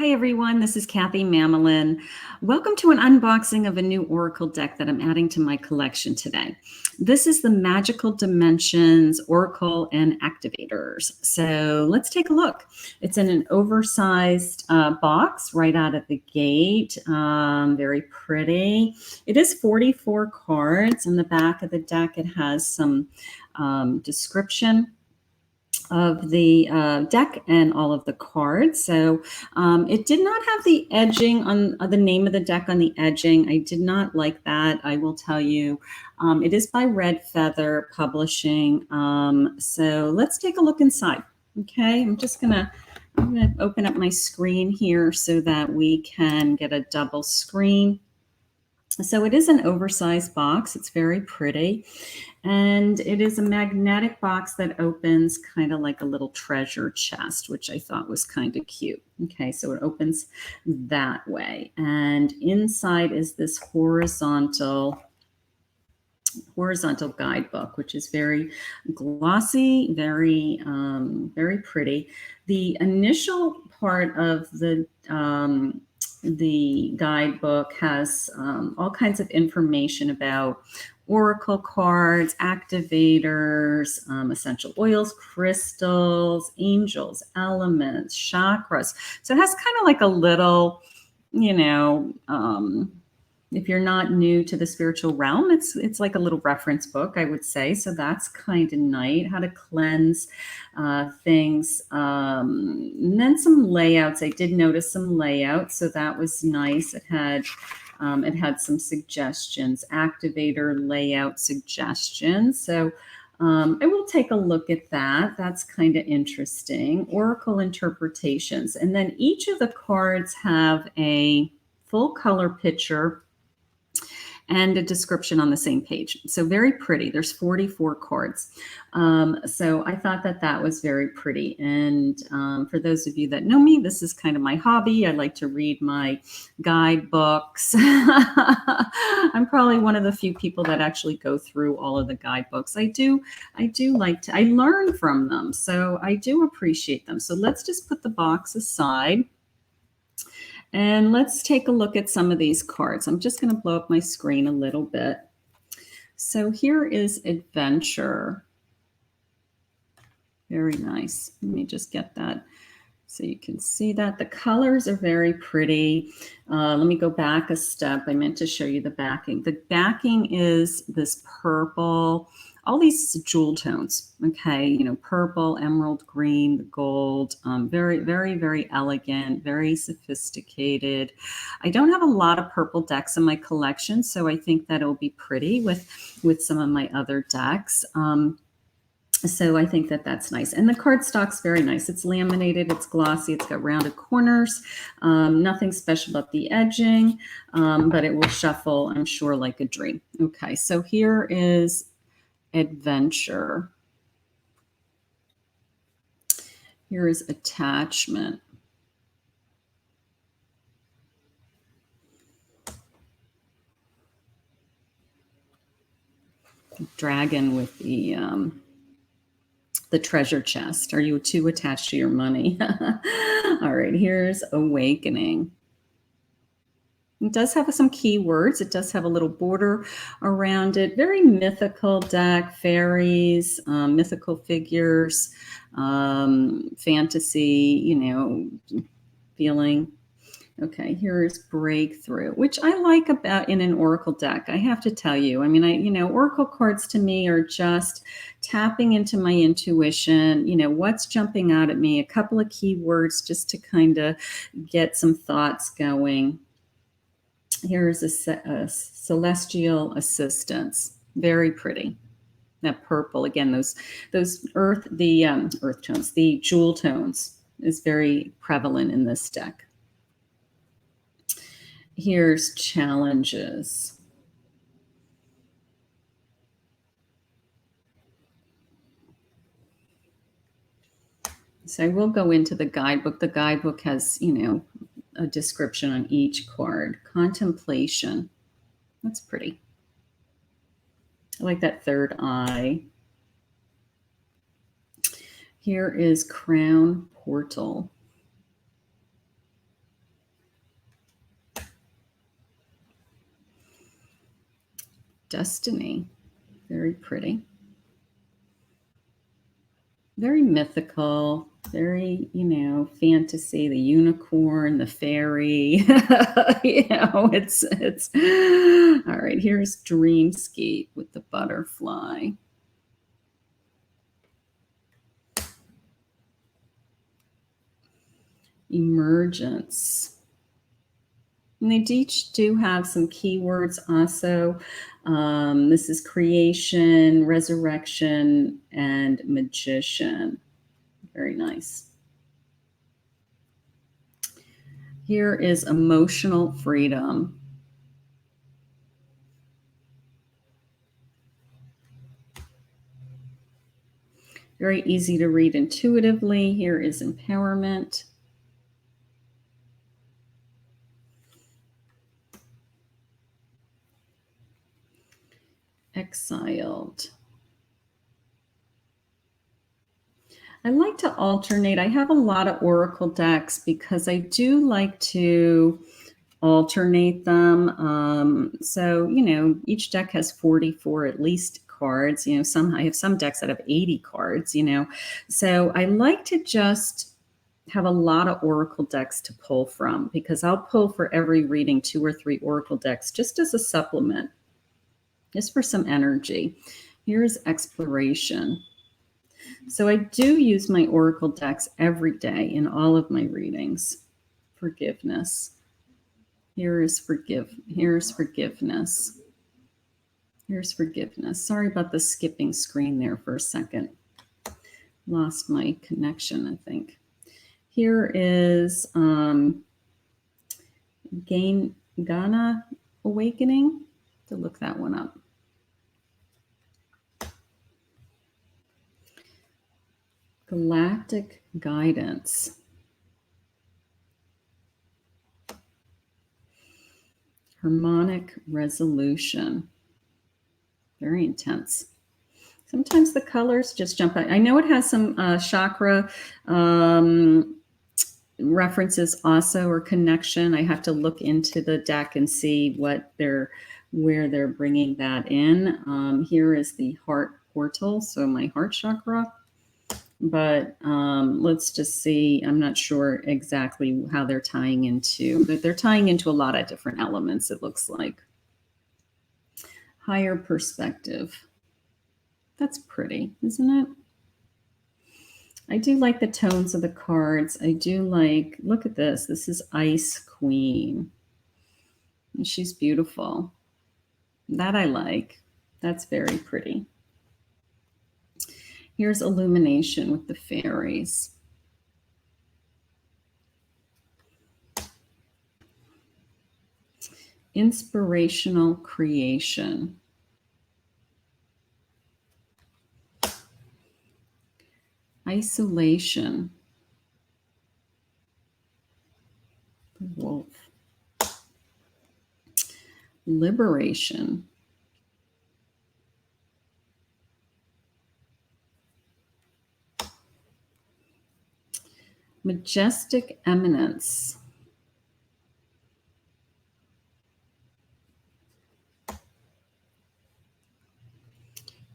Hi everyone, this is Kathy Mamolen. Welcome to an unboxing of a new Oracle deck that I'm adding to my collection today. This is the Magical Dimensions Oracle and Activators. So let's take a look. It's in an oversized box right out of the gate. Very pretty. It is 44 cards. On the back of the deck, it has some description of the deck and all of the cards. So it did not have the edging on the name of the deck on the edging. I did not like that. I will tell you. It is by Red Feather Publishing. So let's take a look inside. Okay, I'm gonna open up my screen here so that we can get a double screen. So it is an oversized box. It's very pretty. And it is a magnetic box that opens kind of like a little treasure chest, which I thought was kind of cute. Okay, so it opens that way. And inside is this horizontal guidebook, which is very glossy, very pretty. The initial part of the guidebook has all kinds of information about Oracle cards, activators, essential oils, crystals, angels, elements, chakras. So it has kind of like a little, if you're not new to the spiritual realm, it's like a little reference book, I would say. So that's kind of nice. How to cleanse things. And then some layouts. I did notice some layouts, so that was nice. It had some suggestions, activator layout suggestions. So I will take a look at that. That's kind of interesting. Oracle interpretations. And then each of the cards have a full color picture and a description on the same page. So very pretty. There's 44 cards. So I thought that was very pretty. And for those of you that know me, this is kind of my hobby. I like to read my guidebooks. I'm probably one of the few people that actually go through all of the guidebooks. I do like to, I learn from them. So I do appreciate them. So let's just put the box aside. And let's take a look at some of these cards. I'm just going to blow up my screen a little bit. So here is Adventure. Very nice. Let me just get that so you can see that. The colors are very pretty. Let me go back a step. I meant to show you the backing. The backing is this purple, all these jewel tones, okay, purple, emerald green, the gold, very, very, very elegant, very sophisticated. I don't have a lot of purple decks in my collection, so I think that it'll be pretty with some of my other decks. So I think that's nice. And the cardstock's very nice. It's laminated, it's glossy, it's got rounded corners, nothing special about the edging, but it will shuffle, I'm sure, like a dream. Okay, so here is Adventure. Here is Attachment. Dragon with the treasure chest. Are you too attached to your money? All right, here's Awakening. It does have some keywords. It does have a little border around it. Very mythical deck, fairies, mythical figures, fantasy, feeling. Okay, here's Breakthrough, which I like about in an Oracle deck. I have to tell you. I mean, Oracle cards to me are just tapping into my intuition. What's jumping out at me, a couple of keywords just to kind of get some thoughts going. Here's a Celestial Assistance. Very pretty. That purple, again, those earth tones, the jewel tones is very prevalent in this deck. Here's Challenges. So I will go into the guidebook. The guidebook has, a description on each card. Contemplation. That's pretty. I like that third eye. Here is Crown Portal. Destiny. Very pretty. Very mythical, very, fantasy, the unicorn, the fairy. It's all right. Here's Dreamscape with the butterfly. Emergence. And they each do have some keywords also. This is creation, resurrection, and magician. Very nice. Here is emotional freedom. Very easy to read intuitively. Here is empowerment. Exiled. I like to alternate. I have a lot of oracle decks because I do like to alternate them. So, each deck has 44 at least cards. I have some decks that have 80 cards, So I like to just have a lot of oracle decks to pull from because I'll pull for every reading 2 or 3 oracle decks just as a supplement, just for some energy. Here's exploration. So I do use my oracle decks every day in all of my readings. Forgiveness. Here's forgiveness. Here's forgiveness. Sorry about the skipping screen there for a second. Lost my connection, I think. Here is Ghana Awakening. To look that one up. Galactic guidance. Harmonic resolution. Very intense. Sometimes the colors just jump out. I know it has some chakra references also, or connection. I have to look into the deck and see where they're bringing that in. Here is the heart portal, so my heart chakra. But let's just see. I'm not sure exactly how they're tying into, but they're tying into a lot of different elements, it looks like. Higher perspective. That's pretty, isn't it? I do like the tones of the cards. I do like, look at this. This is Ice Queen. And she's beautiful. That I like. That's very pretty. Here's illumination with the fairies. Inspirational creation. Isolation. The wolf. Liberation. Majestic eminence.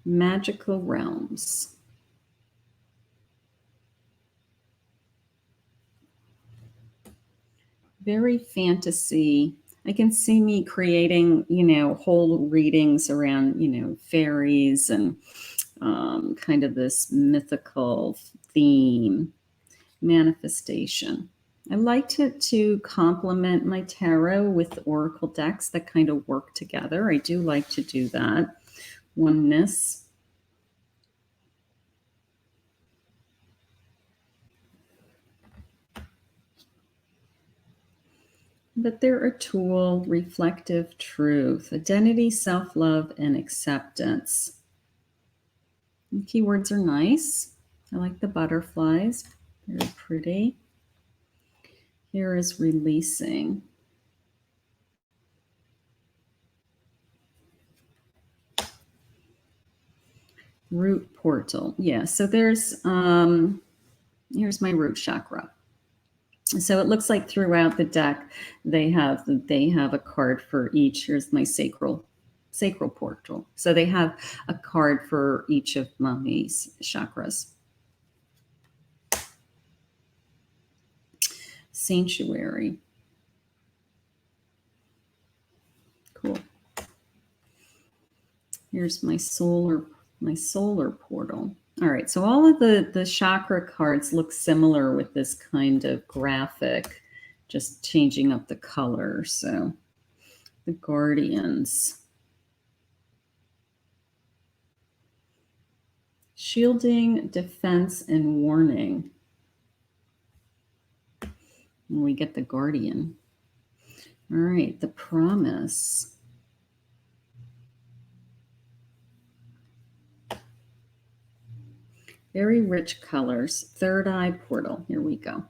Magical realms. Very fantasy. I can see me creating, whole readings around, fairies and kind of this mythical theme. Manifestation. I like to complement my tarot with oracle decks that kind of work together. I do like to do that. Oneness. But they're a tool, reflective truth, identity, self-love, and acceptance. And keywords are nice. I like the butterflies. Very pretty. Here is releasing. Root portal. Yeah, so there's, here's my root chakra. So it looks like throughout the deck, they have a card for each. Here's my sacral sacral portal. So they have a card for each of Mommy's chakras. Sanctuary. Cool. Here's my solar portal. All right, so all of the chakra cards look similar with this kind of graphic, just changing up the color. So the guardians. Shielding, defense, and warning. And we get the guardian. All right, the promise. Very rich colors. Third eye portal. Here we go.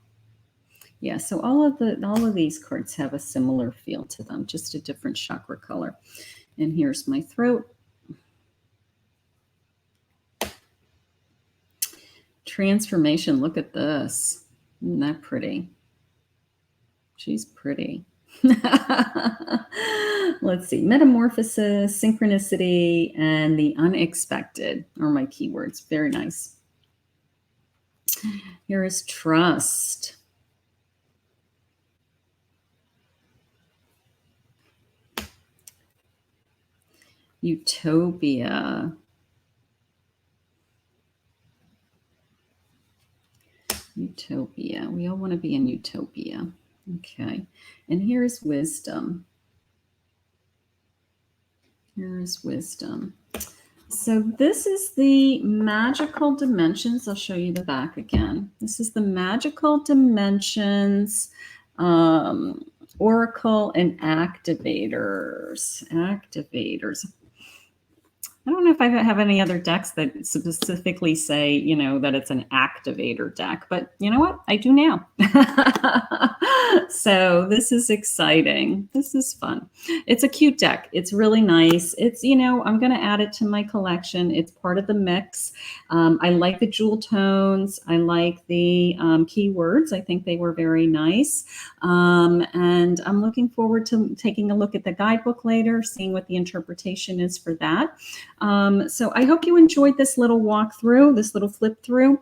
Yeah, so all of these cards have a similar feel to them, just a different chakra color. And here's my throat. Transformation. Look at this. Isn't that pretty? She's pretty. Let's see. Metamorphosis, synchronicity, and the unexpected are my keywords. Very nice. Here is trust. Utopia. Utopia. We all want to be in utopia. Okay. And here's wisdom. Here's wisdom. So this is the magical dimensions. I'll show you the back again. This is the magical dimensions, oracle and activators. Activators. I don't know if I have any other decks that specifically say, you know, that it's an activator deck, but you know what? I do now. So this is exciting. This is fun. It's a cute deck. It's really nice. It's, you know, I'm going to add it to my collection. It's part of the mix. I like the jewel tones. I like the keywords. I think they were very nice. And I'm looking forward to taking a look at the guidebook later, seeing what the interpretation is for that. So I hope you enjoyed this little walkthrough, this little flip through.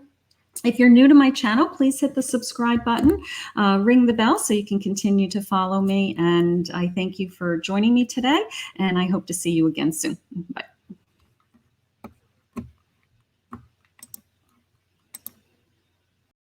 If you're new to my channel, please hit the subscribe button, ring the bell so you can continue to follow me. And I thank you for joining me today, and I hope to see you again soon. Bye.